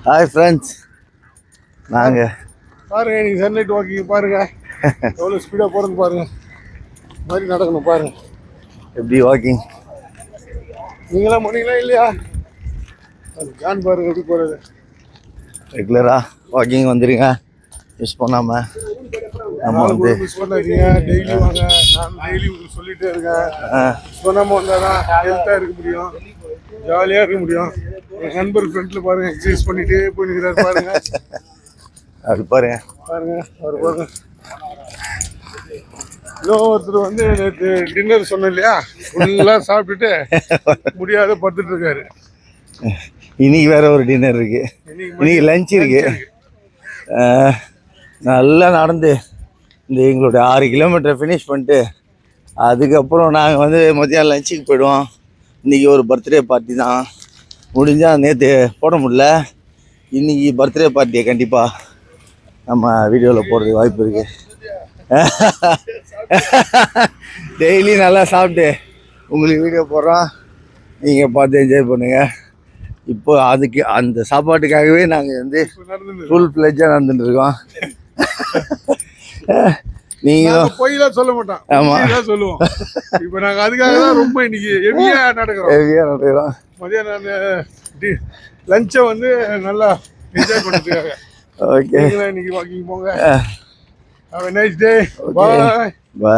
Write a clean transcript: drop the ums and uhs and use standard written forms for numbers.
Hi friends, நாங்கள் பாருங்க நீங்கள் சன்லைட் வாக்கிங் பாருங்க, எவ்வளோ ஸ்பீடாக போகிறது பாருங்க. இந்த மாதிரி நடக்கணும் பாருங்க. எப்படி வாக்கிங் நீங்களாம் பண்ணீங்களா இல்லையா? அது ஜான் பாருங்க எப்படி போகிறது. ரெகுலராக வாக்கிங் வந்துடுங்க, மிஸ் பண்ணாமல். நம்ம வந்து மிஸ் பண்ணாதீங்க, டெய்லி வாங்க. நான் டெய்லி உங்களுக்கு சொல்லிகிட்டே இருக்கேன். மிஸ் பண்ணாமல் வந்தால் தான் ஹெல்த்தாக இருக்க முடியும், ஜாலியாக இருக்க முடியும். என் நண்பர் ஃப்ரெண்டில் பாருங்கள், எக்ஸசைஸ் பண்ணிகிட்டே போயிருக்கிறார் பாருங்க. அப்படி பாருங்க பாருங்க அவர் பாருங்க. ஒருத்தர் வந்து நேற்று டின்னர் சொன்னேன் இல்லையா, ஃபுல்லாக சாப்பிட்டுட்டு முடியாத படுத்துட்டு இருக்காரு. இன்னைக்கு வேற ஒரு டின்னர் இருக்கு, இன்னைக்கு லஞ்ச் இருக்கு. நல்லா நடந்து இந்த எங்களுடைய 6 கிலோமீட்டர் ஃபினிஷ் பண்ணிட்டு அதுக்கப்புறம் நாங்கள் வந்து மதியம் லஞ்சுக்கு போயிடுவோம். இன்றைக்கி ஒரு பர்த்டே பார்ட்டி தான், முடிஞ்சால் நேற்று போட முடியல. இன்றைக்கி பர்த்டே பார்ட்டியை கண்டிப்பாக நம்ம வீடியோவில் போடுறதுக்கு வாய்ப்பு இருக்குது. டெய்லி நல்லா சாப்பிட்டு உங்களுக்கு வீடியோ போடுறோம், நீங்கள் பார்த்து என்ஜாய் பண்ணுங்கள். இப்போ அதுக்கு அந்த சாப்பாட்டுக்காகவே நாங்கள் வந்து ஃபுல் ஃப்ளெட்ஜாக நடந்துட்டுருக்கோம். நீங்களும் பொய்லாம் சொல்ல மாட்டோம், ஆமாம் சொல்லுவோம். இப்போ நாங்கள் அதுக்காக தான் ரொம்ப இன்னைக்கு ஹெவியாக நடக்கிறோம். மதியம் லஞ்சை வந்து நல்லா என்ஜாய் பண்ணுறதுக்காக. ஓகே, இன்னைக்கு வாக்கிங் போங்க. Have a nice day. Bye. Bye.